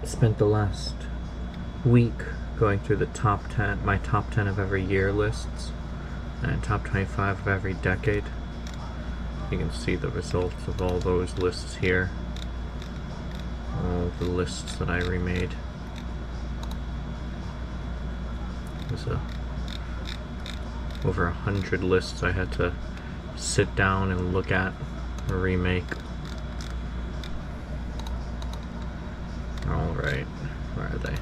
spent the last week going through the top 10, my top 10 of every year lists, and top 25 of every decade. You can see the results of all those lists here. All the lists that I remade. There's over 100 lists I had to sit down and look at or remake. Alright, where are they?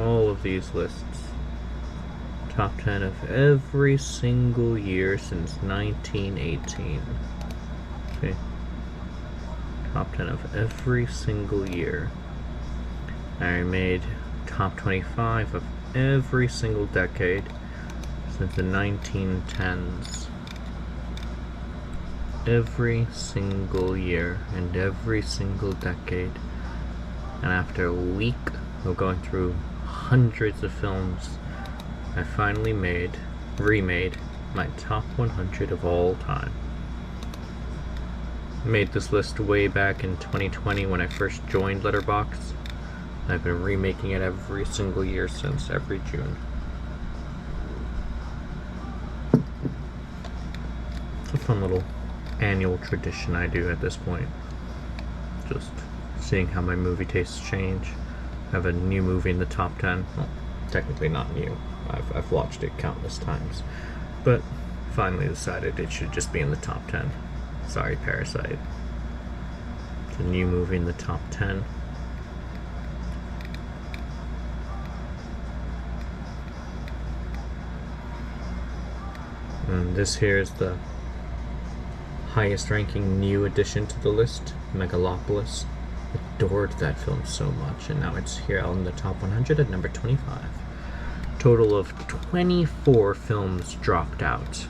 All of these lists. Top 10 of every single year since 1918. See? Top 10 of every single year. I made top 25 of every single decade since the 1910s. Every single year and every single decade. And after a week of going through hundreds of films, I finally remade my top 100 of all time. I made this list way back in 2020 when I first joined Letterboxd. I've been remaking it every single year since, every June. It's a fun little annual tradition I do at this point. Just seeing how my movie tastes change. I have a new movie in the top 10. Well, technically not new. I've watched it countless times. But finally decided it should just be in the top 10. Sorry, Parasite. It's a new movie in the top 10. And this here is the highest ranking new addition to the list, Megalopolis. Adored that film so much, and now it's here on the top 100 at number 25. Total of 24 films dropped out.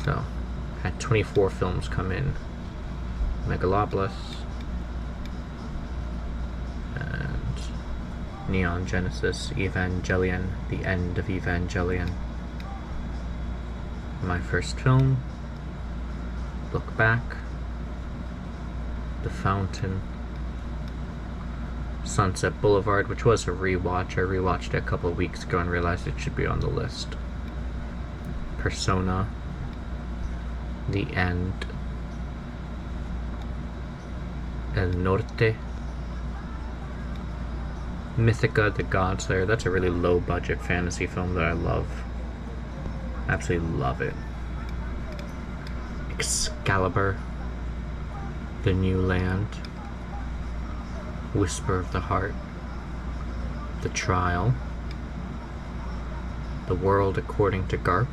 So, had 24 films come in. Megalopolis, and Neon Genesis, Evangelion, The End of Evangelion. My first film, Look Back, The Fountain, Sunset Boulevard, which was a rewatch. I rewatched it a couple of weeks ago and realized it should be on the list. Persona, The End, El Norte, Mythica, The Godslayer. That's a really low-budget fantasy film that I love. Absolutely love it. Excalibur, The New Land, Whisper of the Heart, The Trial, The World According to Garp,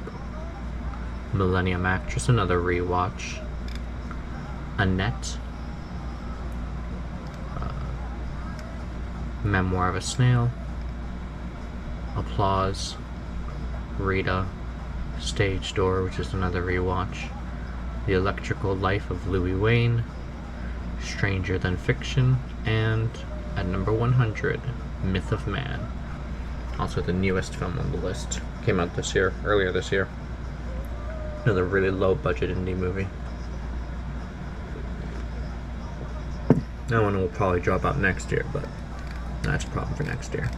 Millennium Actress, another rewatch, Annette, Memoir of a Snail, Applause, Rita, Stage Door, which is another rewatch, The Electrical Life of Louis Wayne, Stranger Than Fiction, and at number 100, Myth of Man. Also the newest film on the list. Came out earlier this year. Another really low budget indie movie. That one will probably drop out next year, but that's a problem for next year.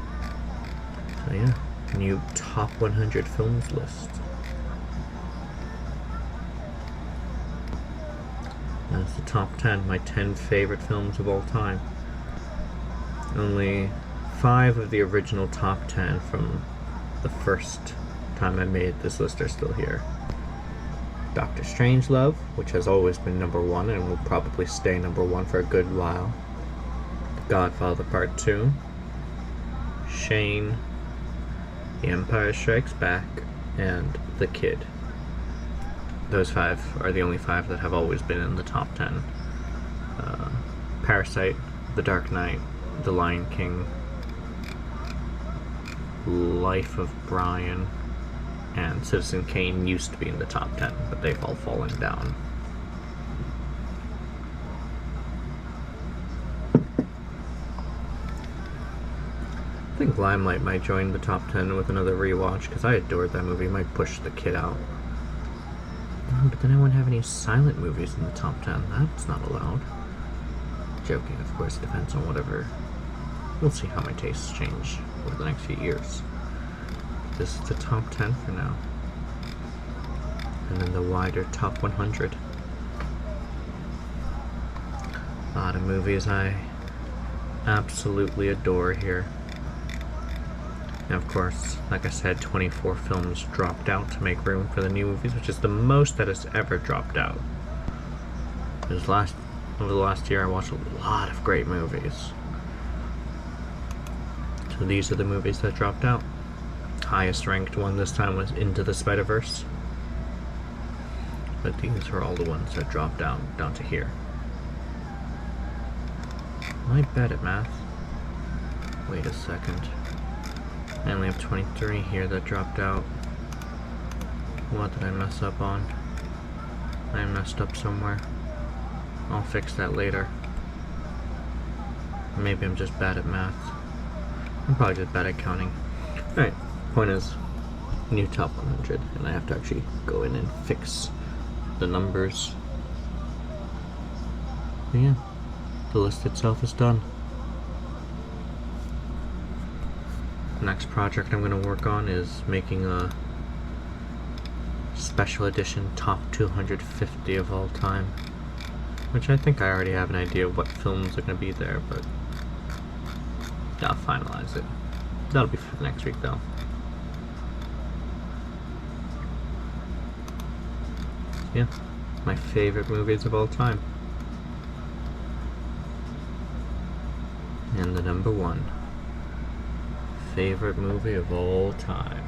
So yeah, new top 100 films list. That's the top 10, my 10 favorite films of all time. Only 5 of the original top 10 from the first time I made this list are still here. Doctor Strangelove, which has always been number 1 and will probably stay number 1 for a good while. The Godfather Part 2. Shane. The Empire Strikes Back. And The Kid. Those 5 are the only 5 that have always been in the top 10. Parasite, The Dark Knight, The Lion King, Life of Brian, and Citizen Kane used to be in the top 10, but they've all fallen down. I think Limelight might join the top 10 with another rewatch, because I adored that movie. Might push The Kid out. But then I wouldn't have any silent movies in the top 10. That's not allowed. Joking, of course, depends on whatever. We'll see how my tastes change over the next few years. This is the top 10 for now. And then the wider top 100. A lot of movies I absolutely adore here. And of course, like I said, 24 films dropped out to make room for the new movies, which is the most that has ever dropped out. Over the last year, I watched a lot of great movies. So these are the movies that dropped out. Highest ranked one this time was Into the Spider-Verse. But these are all the ones that dropped down to here. Am I bad at math? Wait a second. I only have 23 here that dropped out. What did I mess up on? I messed up somewhere. I'll fix that later. Maybe I'm just bad at math. I'm probably just bad at counting. Alright, point is, new top 100, and I have to actually go in and fix the numbers. But yeah, the list itself is done. The next project I'm going to work on is making a special edition top 250 of all time, which I think I already have an idea of what films are going to be there, but I'll finalize it. That'll be for the next week though. Yeah, my favorite movies of all time. And the number 1 favorite movie of all time.